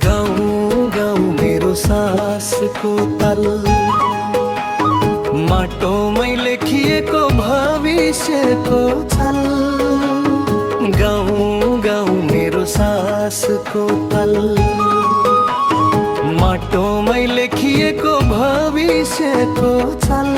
गाउँ गाउँ मेरो सासको तल, माटोमै लेखिएको भविष्यको छल। गाउँ गाउँ मेरो सासको तल, माटोमै लेखिएको भविष्यको छल।